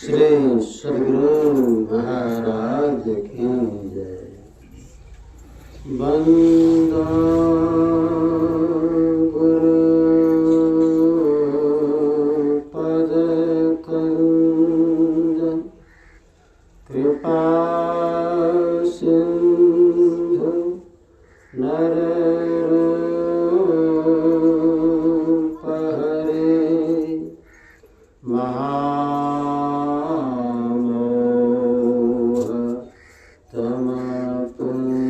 श्री सद्गुरु महाराज की जय। वंदो गुरु पद कंज कृपा सिंधु नर रूप हरे महामोह तम पुंज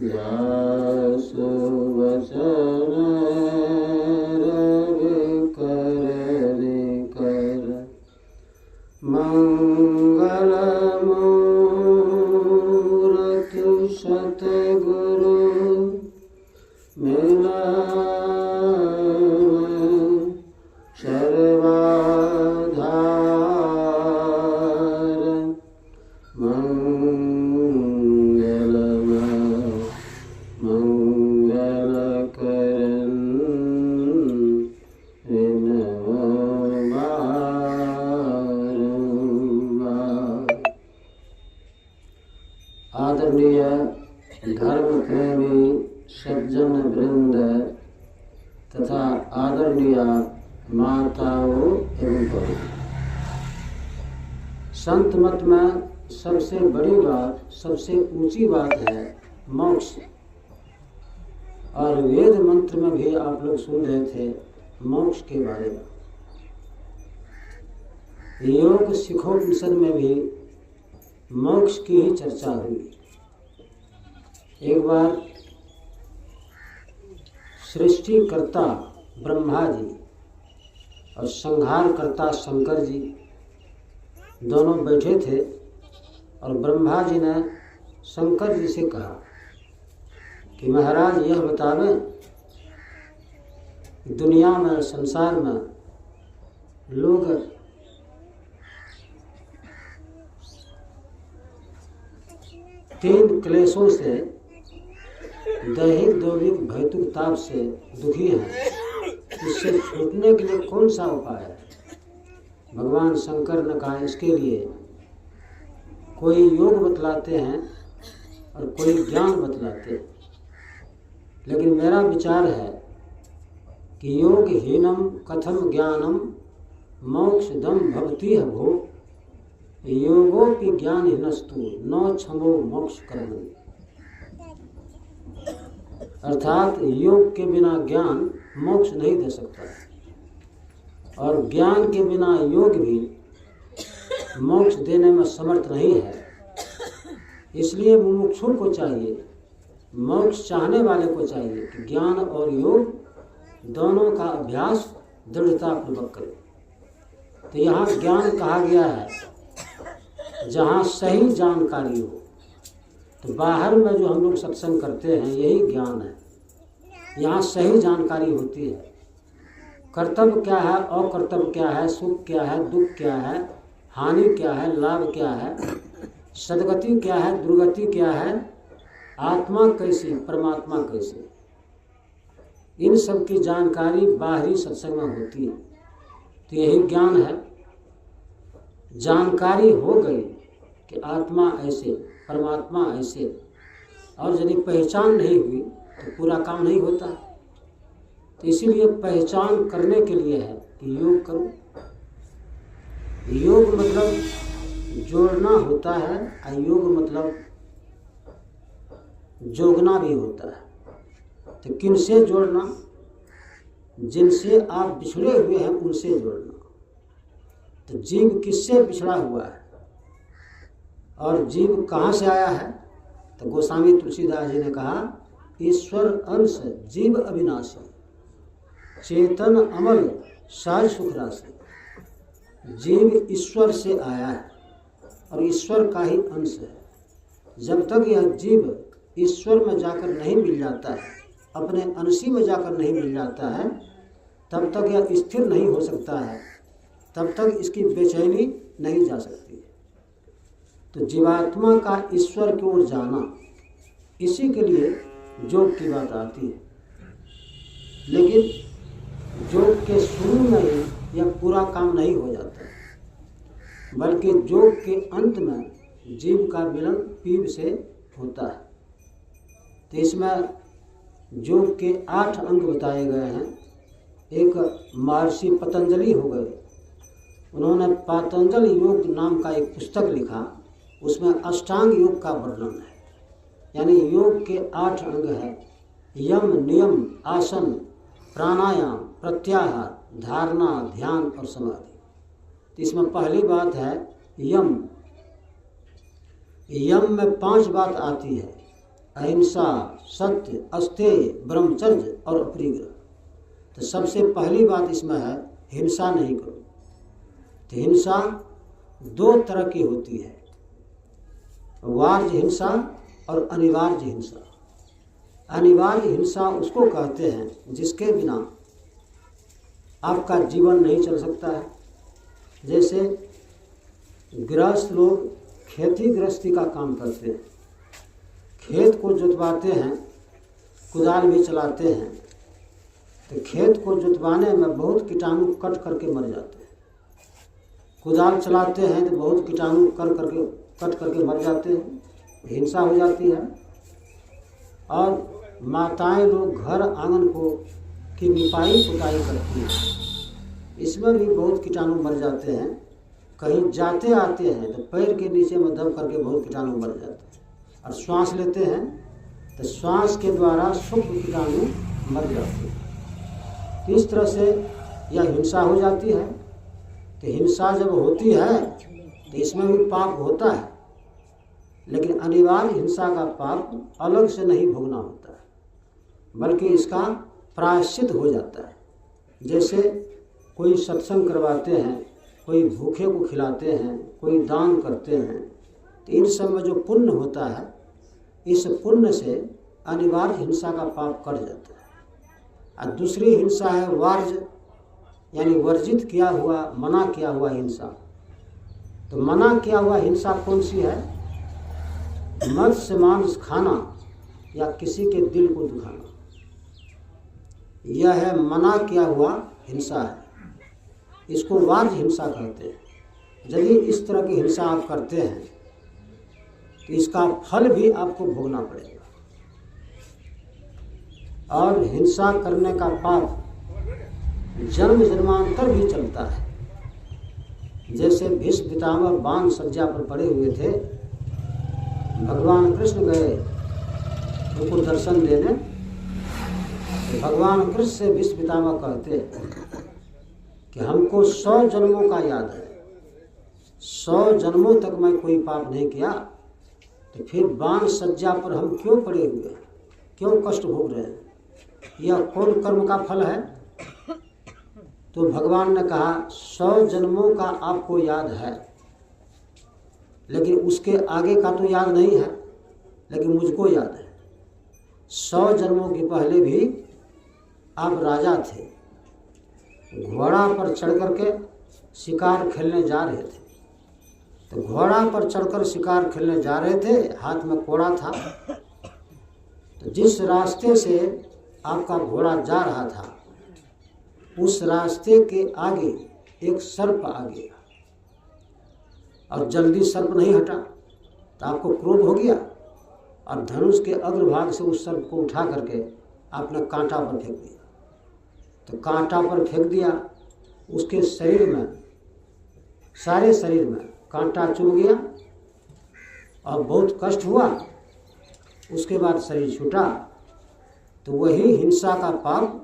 जासु वचन रवि कर मंगल मूर्ति सतगुरु मिलन सर्वाधार मंगल करन आदरणीय धर्म प्रेमी सज्जन वृंद तथा आदरणीय माताओं एवं बहनों, संत मत में सबसे बड़ी बात, सबसे ऊंची बात है मोक्ष। और वेद मंत्र में भी आप लोग सुन रहे थे मोक्ष के बारे में। योग शिखोपनिषद में भी मोक्ष की ही चर्चा हुई। एक बार सृष्टिकर्ता ब्रह्मा जी और संहारकर्ता शंकर जी दोनों बैठे थे और ब्रह्मा जी ने शंकर जी से कहा कि महाराज यह बतावें कि दुनिया में, संसार में लोग तीन क्लेशों से, दैहिक दौहिक भौतिक ताप से दुखी हैं। इससे छूटने के लिए कौन सा उपाय है? भगवान शंकर ने कहा इसके लिए कोई योग बतलाते हैं और कोई ज्ञान बतलाते हैं, लेकिन मेरा विचार है कि योग हीनम कथम ज्ञानम मोक्षदम भवति है भो योगोपि ज्ञान हीनस्तु न क्षमो मोक्ष कर्म। अर्थात योग के बिना ज्ञान मोक्ष नहीं दे सकता और ज्ञान के बिना योग भी मोक्ष देने में समर्थ नहीं है। इसलिए मुमुक्षु को चाहिए, मोक्ष चाहने वाले को चाहिए कि ज्ञान और योग दोनों का अभ्यास दृढ़तापूर्वक करे। तो यहाँ ज्ञान कहा गया है जहाँ सही जानकारी हो। तो बाहर में जो हम लोग सत्संग करते हैं यही ज्ञान है। यहाँ सही जानकारी होती है, कर्तव्य क्या है, अकर्तव्य क्या है, सुख क्या है, दुख क्या है, हानि क्या है, लाभ क्या है, सदगति क्या है, दुर्गति क्या है, आत्मा कैसी, परमात्मा कैसी, इन सब की जानकारी बाहरी सत्संग में होती है। तो यही ज्ञान है। जानकारी हो गई कि आत्मा ऐसे, परमात्मा ऐसे, और यदि पहचान नहीं हुई तो पूरा काम नहीं होता। तो इसीलिए पहचान करने के लिए है कि योग करो। योग मतलब जोड़ना होता है, अयोग मतलब जोगना भी होता है। तो किनसे जोड़ना? जिनसे आप बिछड़े हुए हैं उनसे जोड़ना। तो जीव किससे बिछड़ा हुआ है और जीव कहाँ से आया है? तो गोस्वामी तुलसीदास जी ने कहा ईश्वर अंश जीव अविनाशी, चेतन अमल सहज सुख राशि। जीव ईश्वर से आया है और ईश्वर का ही अंश है। जब तक यह जीव ईश्वर में जाकर नहीं मिल जाता है, अपने अंशी में जाकर नहीं मिल जाता है, तब तक यह स्थिर नहीं हो सकता है, तब तक इसकी बेचैनी नहीं जा सकती है। तो जीवात्मा का ईश्वर की ओर जाना, इसी के लिए योग की बात आती है। लेकिन योग के शुरू में ही यह पूरा काम नहीं हो जाता, बल्कि योग के अंत में जीव का मिलन पीप से होता है। तो इसमें योग के 8 अंग बताए गए हैं। एक महर्षि पतंजलि हो गए, उन्होंने पतंजल योग नाम का एक पुस्तक लिखा, उसमें अष्टांग योग का वर्णन है। यानी योग के 8 अंग है, यम, नियम, आसन, प्राणायाम, प्रत्याहार, धारणा, ध्यान और समाधि। तो इसमें पहली बात है यम। यम में 5 बात आती है, अहिंसा, सत्य, अस्तेय, ब्रह्मचर्य और अपरिग्रह। तो सबसे पहली बात इसमें है हिंसा नहीं करो। तो हिंसा 2 तरह की होती है, वार्य हिंसा और अनिवार्य हिंसा। अनिवार्य हिंसा उसको कहते हैं जिसके बिना आपका जीवन नहीं चल सकता है। जैसे गृहस्थ लोग खेती गृहस्थी का काम करते हैं, खेत को जुतवाते हैं, कुदाल भी चलाते हैं, तो खेत को जुतवाने में बहुत कीटाणु कट करके मर जाते हैं। कुदाल चलाते हैं तो बहुत कीटाणु कट करके मर जाते हैं, हिंसा हो जाती है। और माताएं लोग घर आंगन को की निपाई पुताई करती हैं, इसमें भी बहुत कीटाणु मर जाते हैं। कहीं जाते आते हैं तो पैर के नीचे में दब करके बहुत कीटाणु मर जाते हैं। और श्वास लेते हैं तो श्वास के द्वारा सूक्ष्म कीटाणु मर जाते हैं। तो इस तरह से यह हिंसा हो जाती है। तो हिंसा जब होती है तो इसमें भी पाप होता है, लेकिन अनिवार्य हिंसा का पाप अलग से नहीं भोगना होता है, बल्कि इसका प्रायश्चित हो जाता है। जैसे कोई सत्संग करवाते हैं, कोई भूखे को खिलाते हैं, कोई दान करते हैं, तो इन सब में जो पुण्य होता है, इस पुण्य से अनिवार्य हिंसा का पाप कट जाता है। और दूसरी हिंसा है वर्ज्य, यानी वर्जित किया हुआ, मना किया हुआ हिंसा। तो मना किया हुआ हिंसा कौन सी है? मत्स्य मांस खाना या किसी के दिल को दुखाना, यह है मना किया हुआ हिंसा है। इसको वार्य हिंसा कहते हैं। यदि इस तरह की हिंसा आप करते हैं तो इसका फल भी आपको भोगना पड़ेगा। और हिंसा करने का पाप जन्म जन्मांतर भी चलता है। जैसे भीष्म पितामह बाण सज्जा पर पड़े हुए थे, भगवान कृष्ण गए उनको दर्शन देने, तो भगवान कृष्ण से भीष्म पितामह कहते कि हमको 100 जन्मों का याद है, 100 जन्मों तक मैं कोई पाप नहीं किया, तो फिर बाण सज्जा पर हम क्यों पड़े हुए हैं, क्यों कष्ट भोग रहे हैं, यह कौन कर्म का फल है? तो भगवान ने कहा 100 जन्मों का आपको याद है, लेकिन उसके आगे का तो याद नहीं है, लेकिन मुझको याद है। 100 जन्मों के पहले भी आप राजा थे, घोड़ा पर चढ़ करके शिकार खेलने जा रहे थे। तो घोड़ा पर चढ़कर शिकार खेलने जा रहे थे, हाथ में कोड़ा था। तो जिस रास्ते से आपका घोड़ा जा रहा था, उस रास्ते के आगे एक सर्प आ गया और जल्दी सर्प नहीं हटा, तो आपको क्रोध हो गया और धनुष के अग्रभाग से उस सर्प को उठा करके आपने कांटा पर फेंक दिया। तो कांटा पर फेंक दिया, उसके शरीर में, सारे शरीर में कांटा चुभ गया और बहुत कष्ट हुआ। उसके बाद शरीर छूटा। तो वही हिंसा का पाप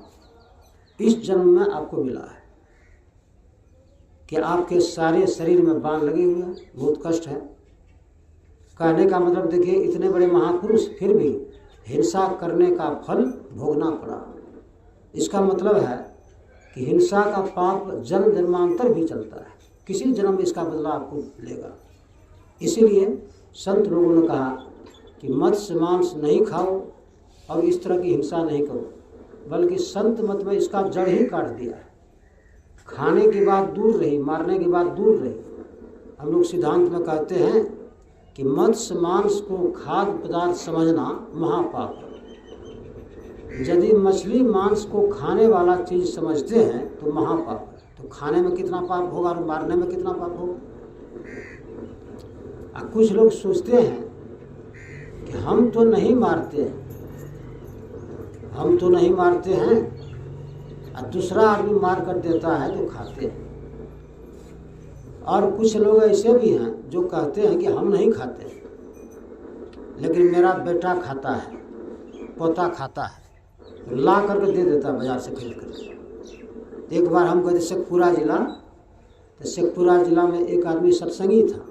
इस जन्म में आपको मिला है कि आपके सारे शरीर में बाण लगे हुए हैं, बहुत कष्ट है। कहने का मतलब देखिए, इतने बड़े महापुरुष फिर भी हिंसा करने का फल भोगना पड़ा। इसका मतलब है कि हिंसा का पाप जन्म जन्मांतर भी चलता है, किसी जन्म में इसका बदला आपको लेगा। इसीलिए संत लोगों ने कहा कि मत्स्य मांस नहीं खाओ और इस तरह की हिंसा नहीं करो, बल्कि संत मत में इसका जड़ ही काट दिया है। खाने की बात दूर रही, मारने की बात दूर रही। हम लोग सिद्धांत में कहते हैं कि मत्स्य मांस को खाद्य पदार्थ समझना महापाप है। यदि मछली मांस को खाने वाला चीज समझते हैं तो महापाप है। तो खाने में कितना पाप होगा और मारने में कितना पाप होगा। कुछ लोग सोचते हैं कि हम तो नहीं मारते हैं, और दूसरा आदमी मार कर देता है तो खाते हैं। और कुछ लोग ऐसे भी हैं जो कहते हैं कि हम नहीं खाते, लेकिन मेरा बेटा खाता है, पोता खाता है, तो ला करके दे देता है बाजार से खरीद कर। एक बार हम गए थे शेखपुरा जिला, तो शेखपुरा जिला में एक आदमी सत्संगी था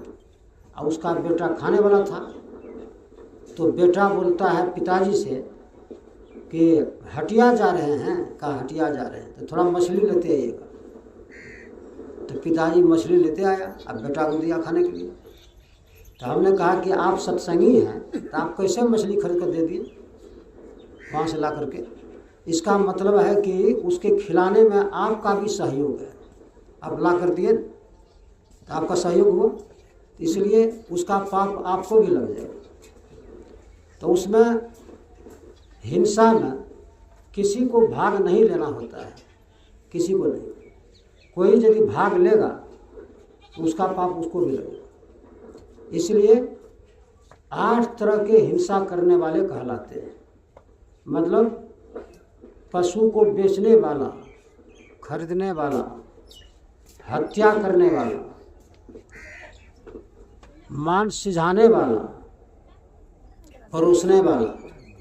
और उसका बेटा खाने वाला था। तो बेटा बोलता है पिताजी से कि हटिया जा रहे हैं, कहा हटिया जा रहे हैं तो थोड़ा मछली लेते आइएगा। तो पिताजी मछली लेते आया, अब बेटा को दिया खाने के लिए। तो हमने कहा कि आप सत्संगी हैं तो आप कैसे मछली खरीद कर दे दिए वहाँ से ला करके। इसका मतलब है कि उसके खिलाने में आपका भी सहयोग है, आप ला कर दिए तो आपका सहयोग हुआ, इसलिए उसका पाप आपको भी लग जाएगा। तो उसमें हिंसा में किसी को भाग नहीं लेना होता है, किसी को नहीं। कोई यदि भाग लेगा तो उसका पाप उसको भी लगेगा। इसलिए 8 तरह के हिंसा करने वाले कहलाते हैं। मतलब पशु को बेचने वाला, खरीदने वाला, हत्या करने वाला, मांस सिझाने वाला, परोसने वाला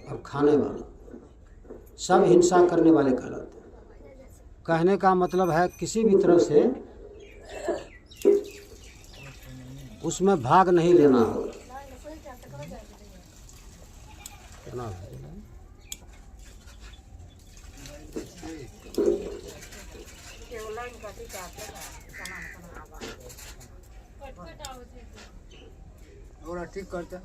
और खाने वाला, सब हिंसा करने वाले कहलाते हैं। कहने का मतलब है किसी भी तरह से उसमें भाग नहीं लेना हो। ठीक करते